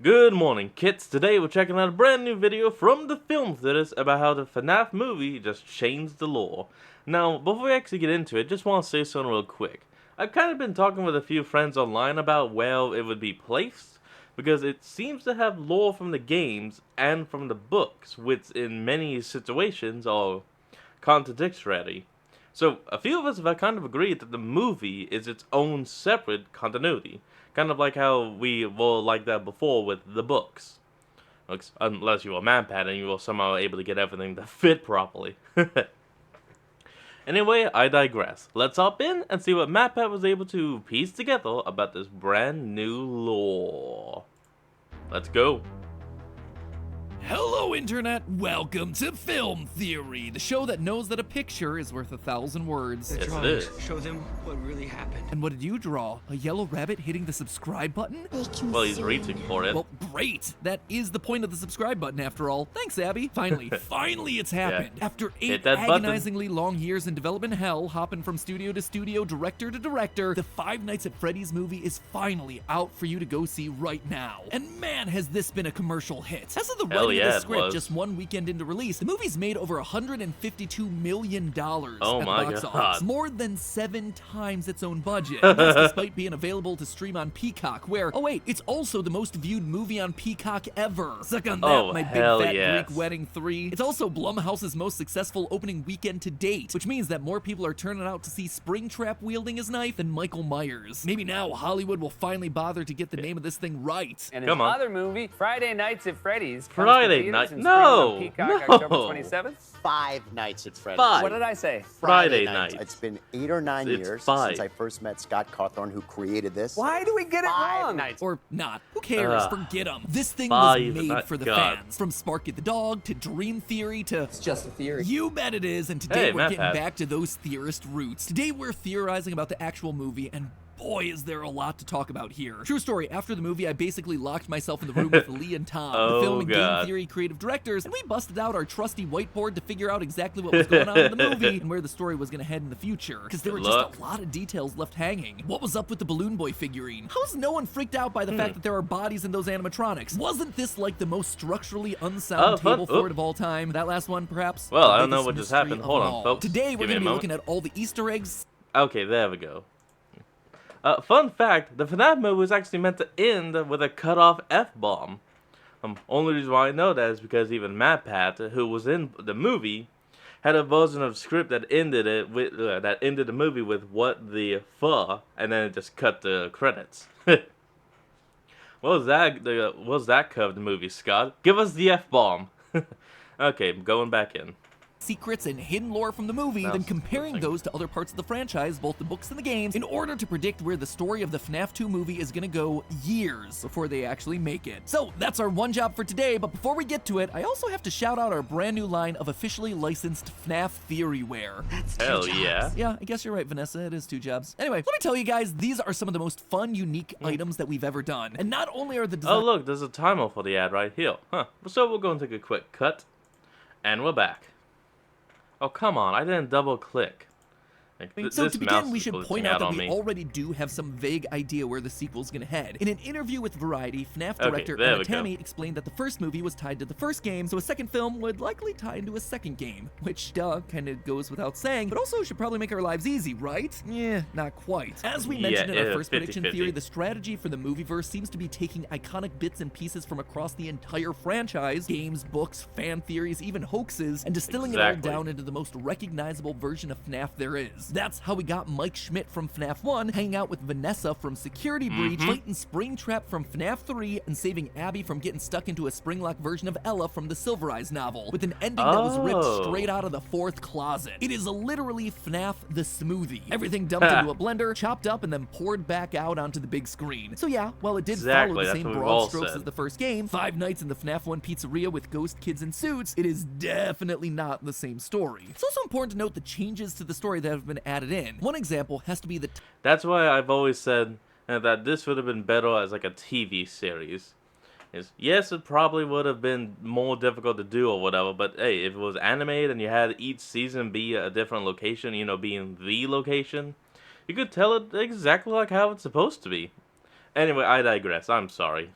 Good morning, kids. Today we're checking out a brand new video from the film theaters about how the FNAF movie just changed the lore. Now, before we actually get into it, just want to say something real quick. I've kind of been talking with a few friends online about where it would be placed, because it seems to have lore from the games and from the books, which in many situations are contradictory. So, a few of us have kind of agreed that the movie is its own separate continuity. Kind of like how we were like that before with the books. Unless you were MatPat and you were somehow able to get everything to fit properly. Anyway, I digress. Let's hop in and see what MatPat was able to piece together about this brand new lore. Let's go. Hello, Internet! Welcome to Film Theory, the show that knows that a picture is worth 1,000 words. Yes, it is. Show them what really happened. And what did you draw? A yellow rabbit hitting the subscribe button? Well, he's reaching for it. Well, great! That is the point of the subscribe button, after all. Thanks, Abby. Finally it's happened. Yeah. After 8 Hit that button. agonizingly long years in development hell, hopping from studio to studio, director to director, the Five Nights at Freddy's movie is finally out for you to go see right now. And man, has this been a commercial hit. As of the Hell writing yeah, of the it script was. just one weekend into release, the movie's made over $152 million Oh at the my box God. office. More than 7 times its own budget. And that's despite being available to stream on Peacock, where, oh wait, it's also the most viewed movie on Peacock ever. Suck on that, Oh, my big hell fat yes. Greek wedding 3. It's also Blumhouse's most successful opening weekend to date, which means that more people are turning out to see Springtrap wielding his knife than Michael Myers. Maybe now Hollywood will finally bother to get the name of this thing right. And his Come on. other movie, Friday Nights at Freddy's, comes Friday to theaters night- and no, streams on Peacock no. October 27th. Five nights at Freddy's. Five. What did I say? Friday night. It's been 8 or 9 It's years 5. since I first met Scott Cawthorn, who created this. Why do we get it Five wrong? nights. Or not. Who cares? Ugh. Forget them. This thing Five was made nights. for the God. fans. From Sparky the Dog to Dream Theory to... It's just a theory. You bet it is, and today Hey, we're Matt getting Pat. back to those theorist roots. Today we're theorizing about the actual movie, and boy is there a lot to talk about here. True story, after the movie I basically locked myself in the room with Lee and Tom, Oh, the film and God. game theory creative directors, and we busted out our trusty whiteboard to figure out exactly what was going on in the movie and where the story was going to head in the future. Because there were Good just luck. a lot of details left hanging. What was up with the Balloon Boy figurine? How's no one freaked out by the fact that there are bodies in those animatronics? Wasn't this like the most structurally unsound Oh, fun. table for Oh. it of all time? That last one, perhaps? Well, The I don't know biggest what just mystery happened. of Hold them on, all. folks. Today Give we're me a going to be moment. looking at all the Easter eggs. Okay, there we go. Fun fact, the FNAF movie was actually meant to end with a cut-off F-bomb. Only reason why I know that is because even MatPat, who was in the movie, had a version of script that ended it with that ended the movie with "what the fuh," and then it just cut the credits. What was that? What was that covered movie, Scott? Give us the F-bomb. Okay, going back in. Secrets and hidden lore from the movie, That's then comparing interesting. those to other parts of the franchise, both the books and the games, in order to predict where the story of the FNAF 2 movie is gonna go years before they actually make it. So that's our one job for today, but before we get to it, I also have to shout out our brand new line of officially licensed FNAF theory wear. Hell yeah. Yeah, I guess you're right, Vanessa. It is 2 jobs. Anyway, let me tell you guys, these are some of the most fun, unique items that we've ever done. And not only are the Oh designs look, there's a timer for the ad right here. Huh. So we'll go and take a quick cut, and we're back. Oh come on, I didn't double click. Like, So this to mouse begin, we is should glitching point out that on we me. already do have some vague idea where the sequel's gonna head. In an interview with Variety, FNAF director there Emma we go. Tammy explained that the first movie was tied to the first game, so a second film would likely tie into a second game. Which, kinda goes without saying, but also should probably make our lives easy, right? Yeah, not quite. As we mentioned in our first prediction 50-50. theory, the strategy for the movieverse seems to be taking iconic bits and pieces from across the entire franchise, games, books, fan theories, even hoaxes, and distilling it all Exactly. down into the most recognizable version of FNAF there is. That's how we got Mike Schmidt from FNAF 1 hanging out with Vanessa from Security Breach, fighting Springtrap from FNAF 3, and saving Abby from getting stuck into a Springlock version of Ella from the Silver Eyes novel, with an ending that was ripped Oh. straight out of the 4th closet. It is literally FNAF the smoothie. Everything dumped into a blender, chopped up, and then poured back out onto the big screen. So yeah, while it did Exactly, follow the that's same what we've broad all strokes said. as the first game, Five Nights in the FNAF 1 pizzeria with ghost kids in suits, it is definitely not the same story. It's also important to note the changes to the story that have been added in. One example has to be the That's why I've always said that this would have been better as like a TV series. Yes, it probably would have been more difficult to do or whatever, but hey, if it was animated and you had each season be a different location, you know, being the location, you could tell it exactly like how it's supposed to be. Anyway, I digress. I'm sorry.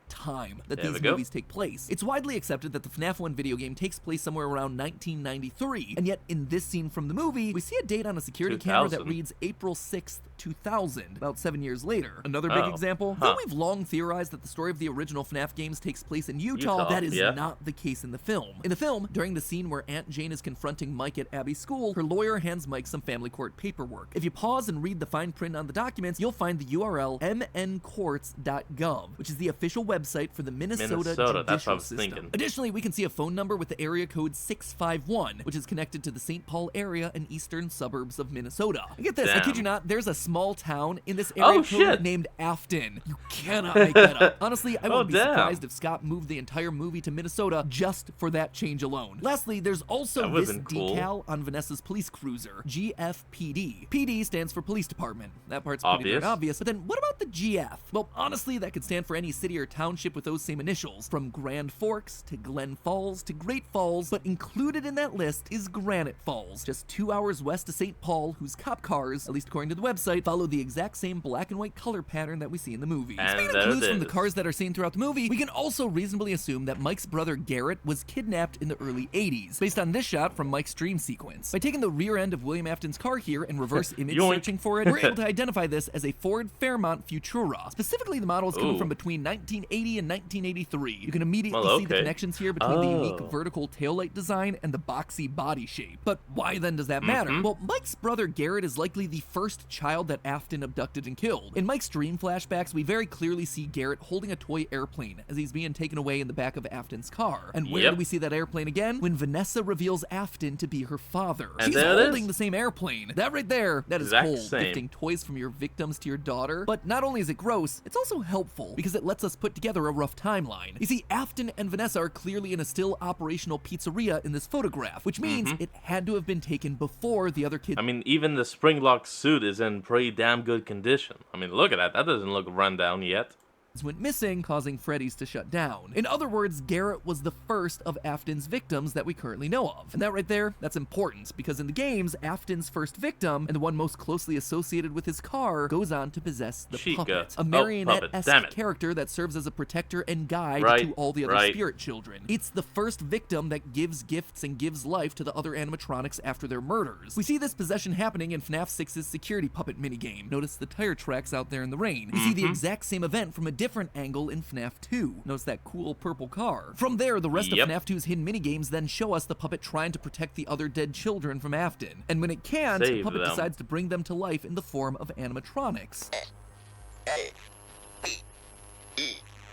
time that There these we go. movies take place. It's widely accepted that the FNAF 1 video game takes place somewhere around 1993, and yet in this scene from the movie, we see a date on a security camera that 2000. reads April 6th, 2000, about 7 years later. Another big Oh, example, huh. though we've long theorized that the story of the original FNAF games takes place in Utah, that is yeah. not the case in the film. In the film, during the scene where Aunt Jane is confronting Mike at Abby's school, her lawyer hands Mike some family court paperwork. If you pause and read the fine print on the documents, you'll find the URL mncourts.gov, which is the official website for the Minnesota Minnesota, that's what I judicial was system. thinking. Additionally, we can see a phone number with the area code 651, which is connected to the St. Paul area and eastern suburbs of Minnesota. And get this, I kid Damn. you not, there's a small town in this area Oh, code shit. named Afton. You cannot make that up. Honestly, I Oh, wouldn't be damn. surprised if Scott moved the entire movie to Minnesota just for that change alone. Lastly, there's also That would've this been cool. decal on Vanessa's police cruiser, GFPD. PD stands for police department. That part's pretty Obvious. darn obvious, but then what about the GF? Well, honestly, that could stand for any city or township with those same initials, from Grand Forks to Glen Falls to Great Falls, but included in that list is Granite Falls, just 2 hours west of St. Paul, whose cop cars, at least according to the website, follow the exact same black and white color pattern that we see in the movie. And Speaking there of clues it from the is. cars that are seen throughout the movie, we can also reasonably assume that Mike's brother Garrett was kidnapped in the early 80s, based on this shot from Mike's dream sequence. By taking the rear end of William Afton's car here and reverse image Yoink. searching for it, we're able to identify this as a Ford Fairmont Futura. Specifically, the model is coming Ooh. from between 1980 and 1983. You can immediately Well, see the okay. connections here between the unique Oh. vertical taillight design and the boxy body shape. But why then does that matter? Mm-hmm. Well, Mike's brother Garrett is likely the first child that Afton abducted and killed. In Mike's dream flashbacks, we very clearly see Garrett holding a toy airplane as he's being taken away in the back of Afton's car. And where Yep. do we see that airplane again? When Vanessa reveals Afton to be her father. And She's there it holding is. the same airplane. That right there, that is Exact cool. same. Gifting toys from your victims to your daughter. But not only is it gross, it's also helpful because it lets us put together a rough timeline. You see, Afton and Vanessa are clearly in a still operational pizzeria in this photograph, which means it had to have been taken before the other kids. I mean, even the Springlock suit is in pretty damn good condition. I mean, look at that. That doesn't look run down yet. went missing, causing Freddy's to shut down. In other words, Garrett was the first of Afton's victims that we currently know of. And that right there, that's important, because in the games, Afton's first victim, and the one most closely associated with his car, goes on to possess the Chica. puppet. A Oh, marionette-esque puppet, damn it. character that serves as a protector and guide Right, to all the other right. spirit children. It's the first victim that gives gifts and gives life to the other animatronics after their murders. We see this possession happening in FNAF 6's security puppet minigame. Notice the tire tracks out there in the rain. We see the exact same event from a different angle in FNAF 2. Notice that cool purple car. From there, the rest Yep. of FNAF 2's hidden minigames then show us the puppet trying to protect the other dead children from Afton. And when it can't, the Save puppet them. decides to bring them to life in the form of animatronics.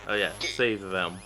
Oh yeah, save them.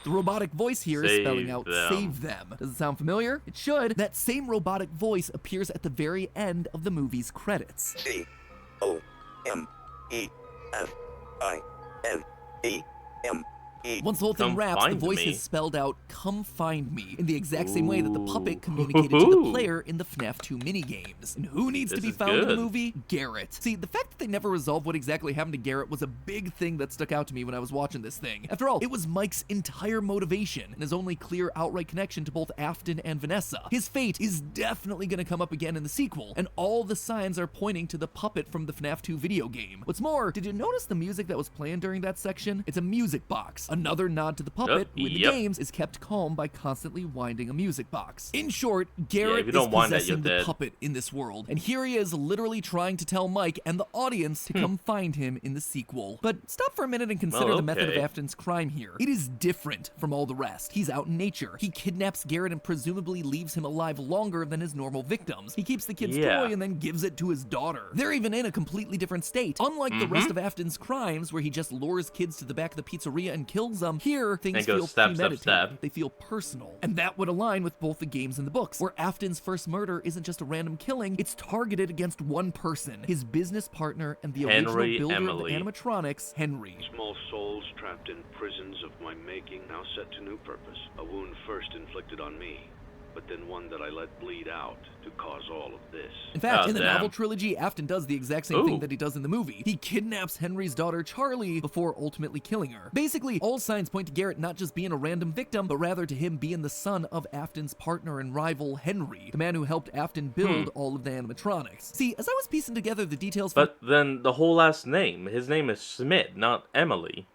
The robotic voice here is spelling Save out them. save them. Does it sound familiar? It should. That same robotic voice appears at the very end of the movie's credits. D-O-M-E-F-I-N-E-M-E. Once the whole thing Come wraps, the find voice me. is spelled out, "Come find me," in the exact same way that the puppet Ooh. communicated to the player in the FNAF 2 minigames. And who needs to This be is found in the good. movie? Garrett. See, the fact that they never resolved what exactly happened to Garrett was a big thing that stuck out to me when I was watching this thing. After all, it was Mike's entire motivation and his only clear outright connection to both Afton and Vanessa. His fate is definitely going to come up again in the sequel, and all the signs are pointing to the puppet from the FNAF 2 video game. What's more, did you notice the music that was playing during that section? It's a music box. Another nod to the puppet, who in the Yep. games is kept calm by constantly winding a music box. In short, Garrett if you is don't wind that, possessing you're the dead. puppet in this world, and here he is literally trying to tell Mike and the audience to come find him in the sequel. But stop for a minute and consider Well, the method of okay. Afton's crime here. It is different from all the rest. He's out in nature. He kidnaps Garrett and presumably leaves him alive longer than his normal victims. He keeps the kid's Yeah. toy and then gives it to his daughter. They're even in a completely different state. Unlike the rest of Afton's crimes, where he just lures kids to the back of the pizzeria and kills them, here things And goes feel stab, stab, premeditated. stab. They feel personal. And that would align with both the games and the books, where Afton's first murder isn't just a random killing, it's targeted against one person, his business partner and the Henry original builder Emily. of the animatronics, Henry. Small souls trapped in prisons of my making, now set to new purpose. A wound first inflicted on me, but then one that I let bleed out to cause all of this. In fact, Oh, in the damn. novel trilogy, Afton does the exact same thing Ooh. that he does in the movie. He kidnaps Henry's daughter, Charlie, before ultimately killing her. Basically, all signs point to Garrett not just being a random victim, but rather to him being the son of Afton's partner and rival, Henry, the man who helped Afton build all of the animatronics. See, as I was piecing together the details from But then the whole last name, his name is Schmidt, not Emily.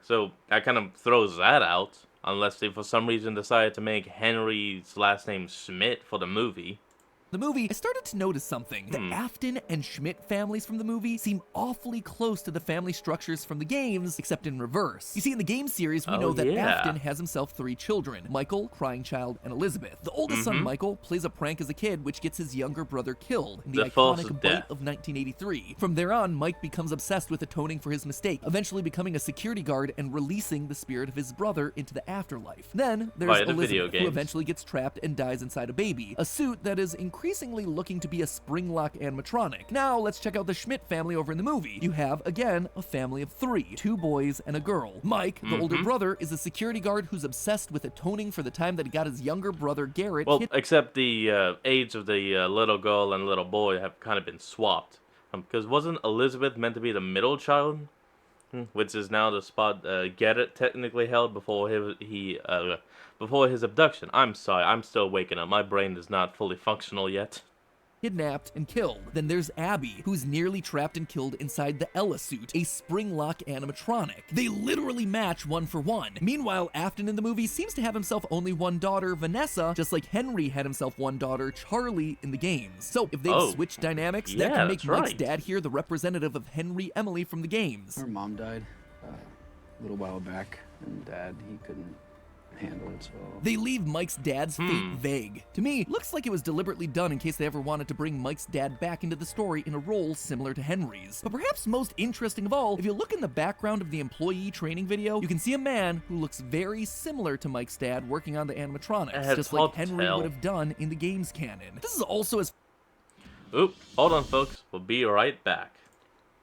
So that kind of throws that out, unless they for some reason decided to make Henry's last name Schmidt for the movie. the movie, I started to notice something. The Afton and Schmidt families from the movie seem awfully close to the family structures from the games, except in reverse. You see, in the game series, we know that yeah. Afton has himself 3 children, Michael, Crying Child, and Elizabeth. The oldest son, Michael, plays a prank as a kid, which gets his younger brother killed in the false iconic death. Bite of 1983. From there on, Mike becomes obsessed with atoning for his mistake, eventually becoming a security guard and releasing the spirit of his brother into the afterlife. Then, there's Via the video Elizabeth, who games. eventually gets trapped and dies inside a baby, a suit that is increasingly looking to be a spring-lock animatronic. Now, let's check out the Schmidt family over in the movie. You have, again, a family of 3, 2 boys and a girl. Mike, the older brother, is a security guard who's obsessed with atoning for the time that he got his younger brother Garrett Well, hit except the age of the little girl and little boy have kind of been swapped. Because wasn't Elizabeth meant to be the middle child? Which is now the spot Garrett technically held before before his abduction. I'm sorry, I'm still waking up. My brain is not fully functional yet. kidnapped and killed. Then there's Abby, who's nearly trapped and killed inside the Ella suit, a spring-lock animatronic. They literally match 1 for 1. Meanwhile, Afton in the movie seems to have himself only 1 daughter, Vanessa, just like Henry had himself 1 daughter, Charlie, in the games. So if they've switched dynamics, that yeah, can make that's Mike's right. dad here the representative of Henry Emily from the games. Her mom died a little while back, and Dad, he couldn't handle it, so... They leave Mike's dad's fate vague. To me, looks like it was deliberately done in case they ever wanted to bring Mike's dad back into the story in a role similar to Henry's. But perhaps most interesting of all, if you look in the background of the employee training video, you can see a man who looks very similar to Mike's dad working on the animatronics, It's just hard like to Henry tell. would have done in the game's canon. This is also as Oop, hold on folks, we'll be right back.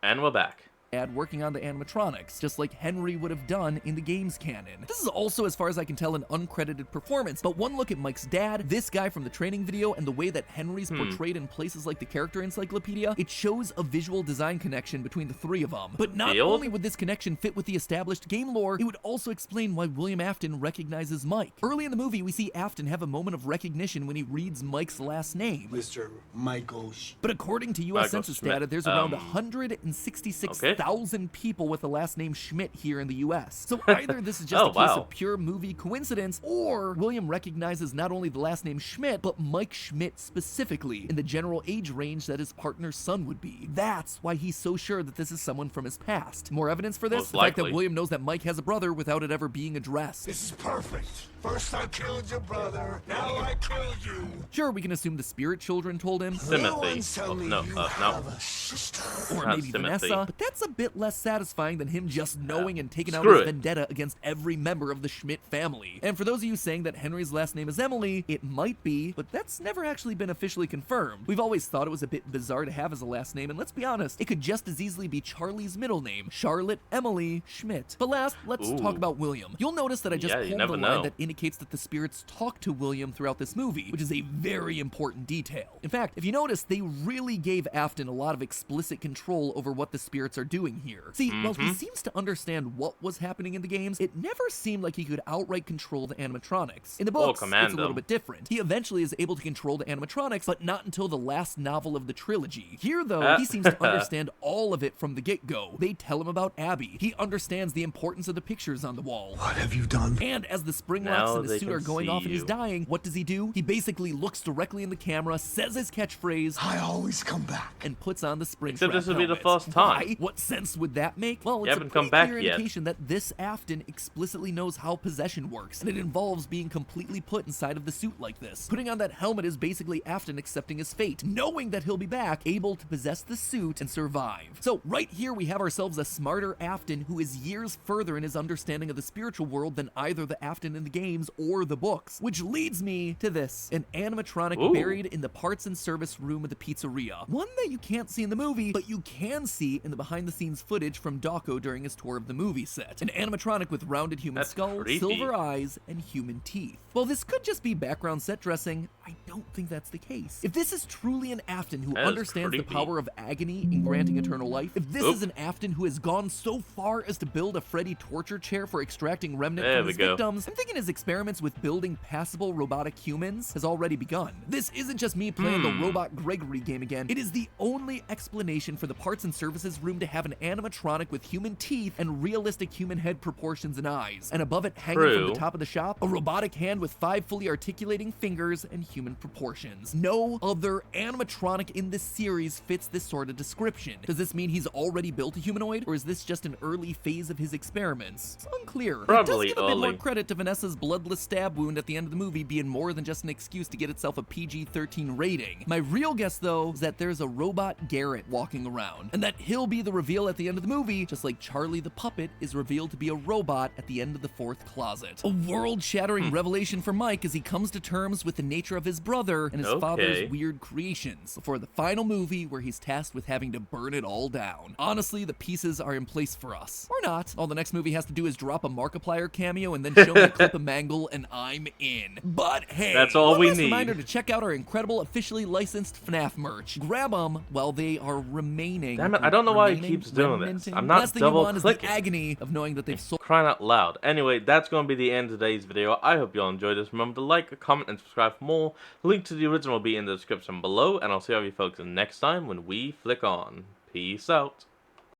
And we're back. dad working on the animatronics, just like Henry would have done in the game's canon. This is also, as far as I can tell, an uncredited performance, but one look at Mike's dad, this guy from the training video, and the way that Henry's portrayed in places like the character encyclopedia, it shows a visual design connection between the 3 of them. But not Field? only would this connection fit with the established game lore, it would also explain why William Afton recognizes Mike. Early in the movie, we see Afton have a moment of recognition when he reads Mike's last name. Mr. Michael But according to U.S. Michael Census Schmidt. data, there's around 166,000 people with the last name Schmidt here in the U.S. So either this is just a case of pure movie coincidence, or William recognizes not only the last name Schmidt, but Mike Schmidt specifically in the general age range that his partner's son would be. That's why he's so sure that this is someone from his past. More evidence for this? Most The fact that likely. William knows that Mike has a brother without it ever being addressed. This is perfect. First I killed your brother, now I killed you. Sure, we can assume the spirit children told him, Timothy. Oh, no, no. or Not maybe Timothy. Vanessa, but that's a bit less satisfying than him just knowing and taking out Screw his it. vendetta against every member of the Schmidt family. And for those of you saying that Henry's last name is Emily, it might be, but that's never actually been officially confirmed. We've always thought it was a bit bizarre to have as a last name, and let's be honest, it could just as easily be Charlie's middle name, Charlotte Emily Schmidt. But last, let's talk about William. You'll notice that I just Yeah, you pulled never the line know. that indicates that the spirits talk to William throughout this movie, which is a very important detail. In fact, if you notice, they really gave Afton a lot of explicit control over what the spirits are doing here. See, while he seems to understand what was happening in the games, it never seemed like he could outright control the animatronics. In the books, command it's a little them. bit different. He eventually is able to control the animatronics, but not until the last novel of the trilogy. Here, though, he seems to understand all of it from the get-go. They tell him about Abby. He understands the importance of the pictures on the wall. What have you done? And as the spring locks Now in they his suit can are going see off and he's you. dying, what does he do? He basically looks directly in the camera, says his catchphrase, I always come back. and puts on the spring Except trap this would be the helmet. first time. Why? What sense would that make? Well, it's a haven't come pretty back clear yet. indication that this Afton explicitly knows how possession works, and it involves being completely put inside of the suit like this. Putting on that helmet is basically Afton accepting his fate, knowing that he'll be back, able to possess the suit and survive. So right here we have ourselves a smarter Afton who is years further in his understanding of the spiritual world than either the Afton in the games or the books. Which leads me to this, an animatronic Ooh. buried in the parts and service room of the pizzeria. One that you can't see in the movie, but you can see in the behind the behind-the-scenes footage from Dawko during his tour of the movie set. An animatronic with rounded human That's skull, creepy. silver eyes, and human teeth. While this could just be background set dressing, I don't think that's the case. If this is truly an Afton who That is understands the creepy. power of agony in granting eternal life, if this is an Afton who has gone so far as to build a Freddy torture chair for extracting remnant There from we his go. victims, I'm thinking his experiments with building passable robotic humans has already begun. This isn't just me playing the Robot Gregory game again. It is the only explanation for the parts and services room to have an animatronic with human teeth and realistic human head proportions and eyes. And above it, hanging from True. the top of the shop, a robotic hand with 5 fully articulating fingers and human proportions. No other animatronic in this series fits this sort of description. Does this mean he's already built a humanoid, or is this just an early phase of his experiments? It's unclear. Probably it does give a bit more early. credit to Vanessa's bloodless stab wound at the end of the movie being more than just an excuse to get itself a PG-13 rating. My real guess, though, is that there's a robot Garrett walking around, and that he'll be the reveal at the end of the movie, just like Charlie the puppet is revealed to be a robot at the end of the 4th closet. A world-shattering revelation for Mike as he comes to terms with the nature of his brother and his father's weird creations before the final movie where he's tasked with having to burn it all down. Honestly, the pieces are in place for us. Or not. All the next movie has to do is drop a Markiplier cameo and then show me a clip of Mangle and I'm in. But hey, That's all one we last need. reminder to check out our incredible officially licensed FNAF merch. Grab them while they are remaining. Damn it, I don't know why he remaining, keeps doing this. reminting. I'm The not last thing you want is the double-clicking. agony of knowing that they've sold. Crying out loud. Anyway, that's going to be the end of today's video. I hope you all enjoyed this. Remember to like, comment, and subscribe for more. Link to the original will be in the description below, and I'll see all you folks next time when we flick on. Peace out.